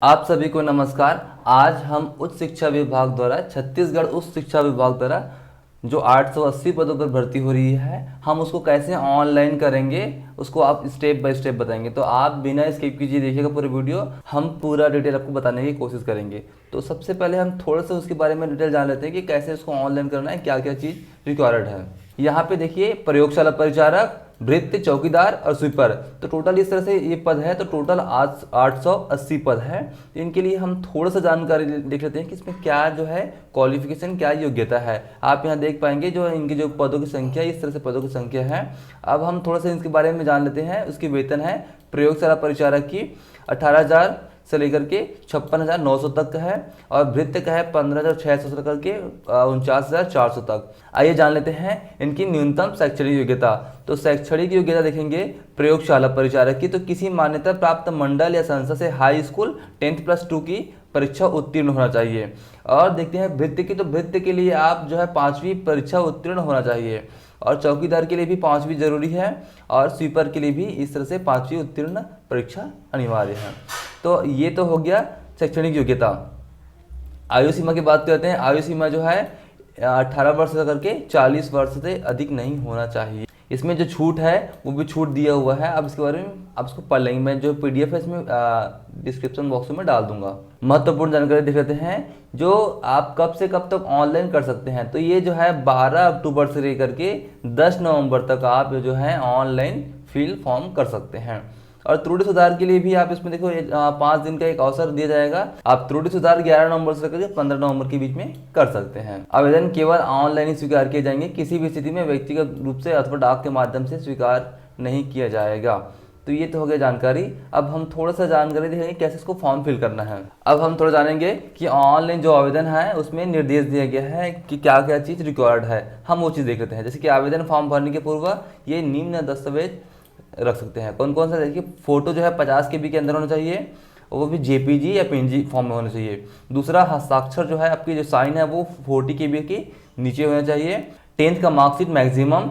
आप सभी को नमस्कार। आज हम उच्च शिक्षा विभाग द्वारा छत्तीसगढ़ उच्च शिक्षा विभाग द्वारा जो 880 पदों पर भर्ती हो रही है, हम उसको कैसे ऑनलाइन करेंगे उसको आप स्टेप बाय स्टेप बताएंगे। तो आप बिना स्किप कीजिए देखिएगा पूरी वीडियो, हम पूरा डिटेल आपको बताने की कोशिश करेंगे। तो सबसे पहले हम थोड़ा सा उसके बारे में डिटेल जान लेते हैं कि कैसे इसको ऑनलाइन करना है, क्या क्या चीज़ रिक्वायर्ड है। यहाँ पे देखिए, प्रयोगशाला परिचारक, भृत्य, चौकीदार और स्वीपर। तो टोटल इस तरह से ये पद है। तो टोटल 880 पद है। तो इनके लिए हम थोड़ा सा जानकारी देख लेते हैं कि इसमें क्या जो है क्वालिफिकेशन, क्या योग्यता है। आप यहाँ देख पाएंगे जो इनके जो पदों की संख्या, इस तरह से पदों की संख्या है। अब हम थोड़ा सा इसके बारे में जान लेते हैं। उसकी वेतन है प्रयोगशाला परिचारक की 18,000 से लेकर के 56,900 तक का है, और भृत्य का है 15,600 से लेकर के 49,400 तक। आइए जान लेते हैं इनकी न्यूनतम शैक्षणिक योग्यता। तो शैक्षणिक योग्यता देखेंगे प्रयोगशाला परिचारक की, तो किसी मान्यता प्राप्त मंडल या संस्था से हाई स्कूल 10+2 की परीक्षा उत्तीर्ण होना चाहिए। और देखते हैं भृत्य की, तो भृत्य के लिए आप जो है 5वीं परीक्षा उत्तीर्ण होना चाहिए, और चौकीदार के लिए भी 5वीं जरूरी है, और स्वीपर के लिए भी इस तरह से 5वीं उत्तीर्ण परीक्षा अनिवार्य है। तो ये तो हो गया शैक्षणिक योग्यता। आयु सीमा की बात करते हैं। आयु सीमा जो है 18 वर्ष से करके 40 वर्ष से अधिक नहीं होना चाहिए। इसमें जो छूट है वो भी छूट दिया हुआ है। अब इसके बारे में आप इसको पढ़ लेंगे। मैं जो PDF है इसमें डिस्क्रिप्शन बॉक्स में डाल दूंगा। महत्वपूर्ण जानकारी देख लेते हैं, जो आप कब से कब तक ऑनलाइन कर सकते हैं। तो ये जो है 12 अक्टूबर से लेकर के 10 नवंबर तक आप जो है ऑनलाइन फिल फॉर्म कर सकते हैं। और त्रुटि सुधार के लिए भी आप इसमें देखो 5 दिन का एक अवसर दिया जाएगा। आप त्रुटि सुधार 11 नवंबर से लेकर 15 नवंबर के बीच में कर सकते हैं। आवेदन केवल ऑनलाइन ही स्वीकार किए जाएंगे, किसी भी स्थिति में व्यक्तिगत रूप से अथवा डाक के माध्यम से स्वीकार नहीं किया जाएगा। तो ये तो हो गया जानकारी। अब हम थोड़ा सा जानकारी देखेंगे कैसे इसको फॉर्म फिल करना है। अब हम थोड़ा जानेंगे कि ऑनलाइन जो आवेदन है उसमें निर्देश दिया गया है कि क्या क्या चीज़ रिक्वायर्ड है। हम वो चीज़ देख लेते हैं। जैसे कि आवेदन फॉर्म भरने के पूर्व ये निम्न दस्तावेज रख सकते हैं। कौन कौन सा? देखिए, फोटो जो है 50 KB के अंदर होना चाहिए, और वो भी JPG या PNG फॉर्म में होना चाहिए। दूसरा, हस्ताक्षर जो है आपकी जो साइन है वो 40 KB के नीचे होना चाहिए। 10th का मार्कशीट मैक्सिमम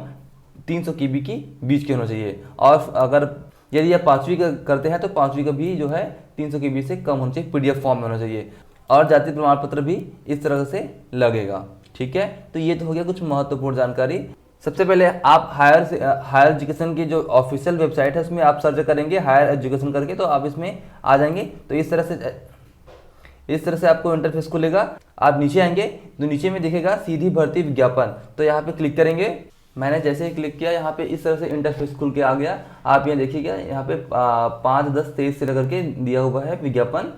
300 KB की बीच के होना चाहिए। और अगर यदि आप 5वीं का करते हैं तो 5वीं का भी जो है 300 KB से कम होना चाहिए, PDF फॉर्म में होना चाहिए। और जाति प्रमाण पत्र भी इस तरह से लगेगा। ठीक है, तो ये तो हो गया कुछ महत्वपूर्ण जानकारी। सबसे पहले आप हायर एजुकेशन की जो ऑफिशियल वेबसाइट है उसमें आप सर्च करेंगे हायर एजुकेशन करके, तो आप इसमें आ जाएंगे। तो इस तरह से आपको इंटरफेस खुलेगा। आप नीचे आएंगे तो नीचे में दिखेगा सीधी भर्ती विज्ञापन, तो यहाँ पे क्लिक करेंगे। मैंने जैसे ही क्लिक किया यहाँ पे इस तरह से इंटरफेस खुल के आ गया। आप यहाँ देखिएगा, यहाँ पे 5/10/23 से लेकर के दिया हुआ है विज्ञापन।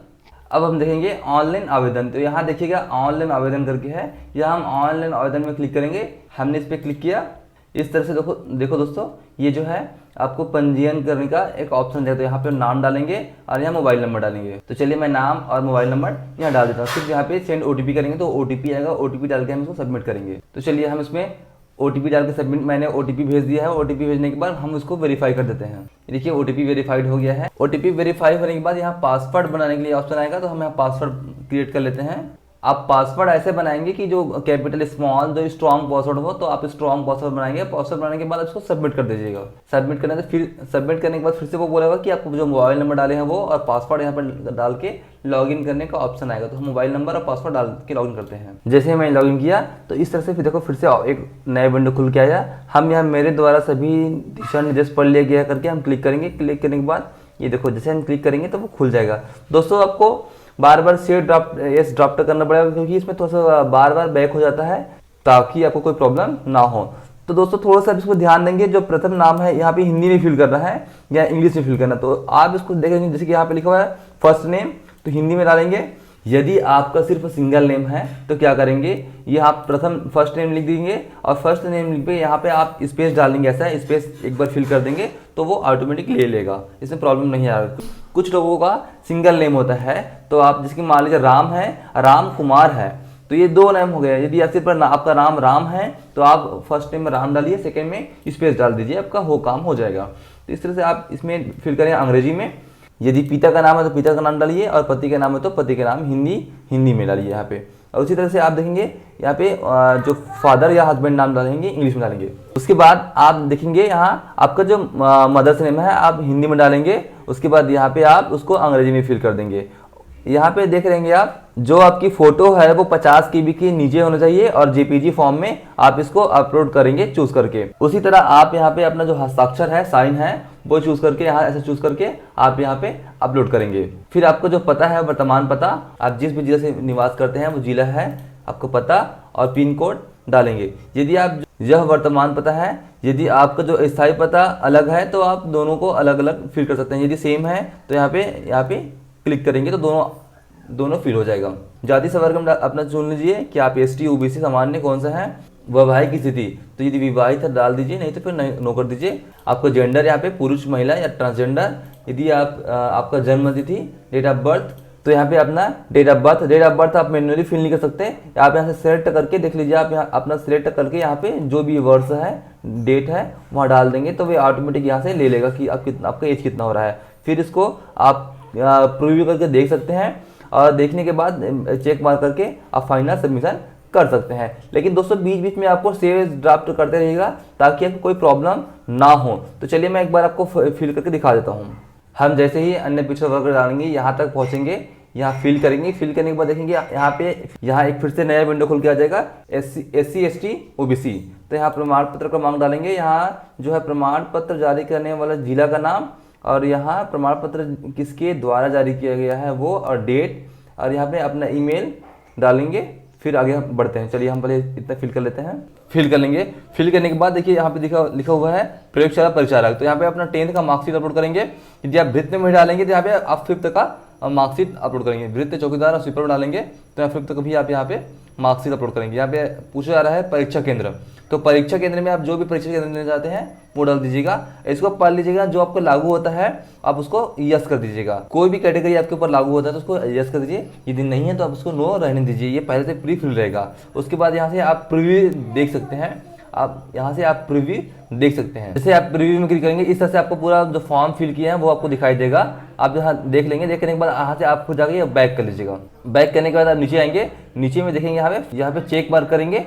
अब हम देखेंगे ऑनलाइन आवेदन। तो यहाँ देखिएगा ऑनलाइन आवेदन करके है, यहाँ हम ऑनलाइन आवेदन में क्लिक करेंगे। हमने इस पर क्लिक किया। इस तरह से देखो दोस्तों, ये जो है आपको पंजीयन करने का एक ऑप्शन है। तो यहाँ पे नाम डालेंगे और यहाँ मोबाइल नंबर डालेंगे। तो चलिए मैं नाम और मोबाइल नंबर यहाँ डाल देता हूँ। सिर्फ यहाँ पे सेंड OTP करेंगे तो OTP आएगा। OTP डाल के हम इसको सबमिट करेंगे। तो चलिए हम इसमें OTP डाल के सबमिट, मैंने OTP भेज दिया है। OTP भेजने के बाद हम उसको वेरीफाई कर देते हैं। देखिए OTP वेरीफाइड हो गया है। OTP वेरीफाई होने के बाद यहाँ पासवर्ड बनाने के लिए ऑप्शन आएगा। तो हम यहाँ पासवर्ड क्रिएट कर लेते हैं। आप पासवर्ड ऐसे बनाएंगे कि जो कैपिटल स्मॉल जो स्ट्रॉन्ग पासवर्ड हो, तो आप स्ट्रॉन्ग पासवर्ड बनाएंगे। पासवर्ड बनाने के बाद उसको सबमिट कर दीजिएगा। सबमिट करने के बाद फिर से वो बोलेगा कि आपको जो मोबाइल नंबर डाले हैं वो और पासवर्ड यहाँ पर डाल के लॉगिन करने का ऑप्शन आएगा। तो हम मोबाइल नंबर और पासवर्ड डाल के लॉगिन करते हैं। जैसे मैंने लॉगिन किया तो इस तरह से फिर देखो फिर से एक नया विंडो खुल के आया। हम यहाँ मेरे द्वारा सभी दिशा निर्देश पढ़ लिया गया करके हम क्लिक करेंगे। क्लिक करने के बाद ये देखो जैसे हम क्लिक करेंगे तो वो खुल जाएगा। दोस्तों आपको बार बार सेव ड्राफ्ट करना पड़ेगा, क्योंकि इसमें थोड़ा सा बार बार बैक हो जाता है, ताकि आपको कोई प्रॉब्लम ना हो। तो दोस्तों थोड़ा सा इसको ध्यान देंगे। जो प्रथम नाम है यहाँ पे हिंदी में फिल करना है या इंग्लिश में फिल करना, तो आप इसको देखेंगे। जैसे कि यहाँ पे लिखा हुआ है फर्स्ट नेम, तो हिंदी में डालेंगे। यदि आपका सिर्फ सिंगल नेम है तो क्या करेंगे, ये आप प्रथम फर्स्ट नेम लिख देंगे, और फर्स्ट नेम लिख पे यहाँ पे आप स्पेस डालेंगे। ऐसा स्पेस एक बार फिल कर देंगे तो वो ऑटोमेटिक ले लेगा, इसमें प्रॉब्लम नहीं आएगा। कुछ लोगों का सिंगल नेम होता है, तो आप जिसकी मान लीजिए राम है, राम कुमार है, तो ये 2 नेम हो गए। यदि सिर्फ आपका नाम राम है तो आप फर्स्ट नेम में राम डालिए, सेकेंड में स्पेस डाल दीजिए, आपका हो काम हो जाएगा। तो इस तरह से आप इसमें फिल करें अंग्रेजी में। यदि पिता का नाम है तो पिता का नाम डालिए, और पति का नाम है तो पति का नाम हिंदी में डालिए यहाँ पे। और उसी तरह से आप देखेंगे यहाँ पे जो फादर या हस्बैंड नाम डालेंगे इंग्लिश में डालेंगे। उसके बाद आप देखेंगे यहाँ आपका जो मदर्स नेम है आप हिंदी में डालेंगे। उसके बाद यहाँ पे आप उसको अंग्रेजी में फिल कर देंगे। यहाँ पे देख रहेंगे आप, जो आपकी फोटो है वो 50 KB की नीचे होना चाहिए और JPG फॉर्म में आप इसको अपलोड करेंगे चूज करके। उसी तरह आप यहाँ पे अपना जो हस्ताक्षर है, साइन है, वो चूज करके यहाँ ऐसे चूज करके आप यहाँ पे अपलोड करेंगे। फिर आपको जो पता है, वर्तमान पता, आप जिस भी जिला से निवास करते हैं वो जिला है, आपको पता और पिन कोड डालेंगे। यदि आप यह वर्तमान पता है, यदि आपका जो स्थायी पता अलग है तो आप दोनों को अलग अलग फिल कर सकते हैं। यदि सेम है तो यहाँ पे क्लिक करेंगे तो दोनों फिल हो जाएगा। जाति संवर्ग में अपना चुन लीजिए कि आप ST OBC सामान्य कौन सा है। वैवाहिक स्थिति, तो यदि विवाहित है डाल दीजिए, नहीं तो फिर नो कर दीजिए। आपको जेंडर यहाँ पे पुरुष, महिला या ट्रांसजेंडर। यदि आपका जन्म तिथि, डेट ऑफ बर्थ, तो यहाँ पे अपना डेट ऑफ बर्थ आप मैन्युअली फिल नहीं कर सकते। आप यहाँ से सेलेक्ट करके देख लीजिए, आप यहाँ अपना सेलेक्ट करके यहाँ पे जो भी वर्ष है, डेट है, वहाँ डाल देंगे तो वे ऑटोमेटिक यहाँ से ले लेगा कि आपका एज कितना हो रहा है। फिर इसको आप प्रीव्यू करके देख सकते हैं और देखने के बाद चेक मार्क करके आप फाइनल सबमिशन कर सकते हैं। लेकिन दोस्तों बीच बीच में आपको सेव ड्राफ्ट करते रहिएगा ताकि आपको कोई प्रॉब्लम ना हो। तो चलिए मैं एक बार आपको फिल करके दिखा देता हूँ। हम जैसे ही अन्य पिछड़ा वर्ग डालेंगे, यहाँ तक पहुँचेंगे, यहाँ फिल करेंगे। फिल करने के बाद देखेंगे यहाँ एक फिर से नया विंडो खुल के आ जाएगा, SC ST OBC। तो यहाँ प्रमाण पत्र क्रमांक डालेंगे, यहाँ जो है प्रमाण पत्र जारी करने वाला जिला का नाम, और यहाँ प्रमाण पत्र किसके द्वारा जारी किया गया है वो, और डेट, और यहाँ पे अपना ईमेल डालेंगे। फिर आगे हम बढ़ते हैं। चलिए हम पहले इतना फिल कर लेते हैं। फिल कर लेंगे। फिल करने के बाद देखिए यहाँ पे लिखा हुआ है प्रयोगशाला परिचालक। तो यहाँ पे अपना 10th का मार्कशीट अपलोड करेंगे। यदि आप वृत्त में डालेंगे तो यहाँ पे आप 5th का मार्कशीट अपलोड करेंगे। वृत्त, चौकीदार और स्वीपर डालेंगे तो 5th का भी आप यहाँ पे मार्कशीट अपलोड करेंगे। यहाँ पे पूछा जा रहा है परीक्षा केंद्र, तो परीक्षा केंद्र में आप जो भी परीक्षा केंद्र लेना चाहते हैं वो डाल दीजिएगा। इसको पढ़ लीजिएगा, जो आपको लागू होता है आप उसको यस कर दीजिएगा। कोई भी कैटेगरी आपके ऊपर लागू होता है तो उसको यस कर दीजिए, यदि नहीं है तो आप उसको नो रहने दीजिए। ये पहले से प्री फिल रहेगा। उसके बाद यहाँ से आप प्रीव्यू देख सकते हैं, जैसे आप प्रीव्यू में क्लिक करेंगे इस तरह से आपको पूरा जो फॉर्म फिल किया है वो आपको दिखाई देगा। आप यहाँ देख लेंगे, देखने के बाद यहाँ से आपको जाके बैक कर लीजिएगा। बैक करने के बाद आप नीचे आएंगे, नीचे में देखेंगे यहाँ पे चेक मार्क करेंगे।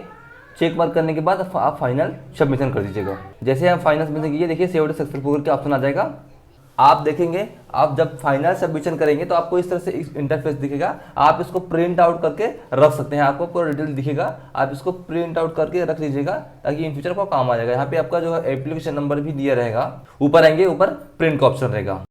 चेक मार्क करने के बाद आप फाइनल सबमिशन कर दीजिएगा। जैसे आप फाइनल सबमिशन कीजिए, देखिए सेव सक्सेसफुल का ऑप्शन आ जाएगा। आप देखेंगे, आप जब फाइनल सबमिशन करेंगे तो आपको इस तरह से इंटरफेस दिखेगा। आप इसको प्रिंट आउट करके रख सकते हैं, आपको पूरा डिटेल दिखेगा। आप इसको प्रिंट आउट करके रख लीजिएगा ताकि इन फ्यूचर को काम आ जाएगा। यहाँ पे आपका जो है एप्लीकेशन नंबर भी दिया रहेगा। ऊपर आएंगे, ऊपर प्रिंट का ऑप्शन रहेगा।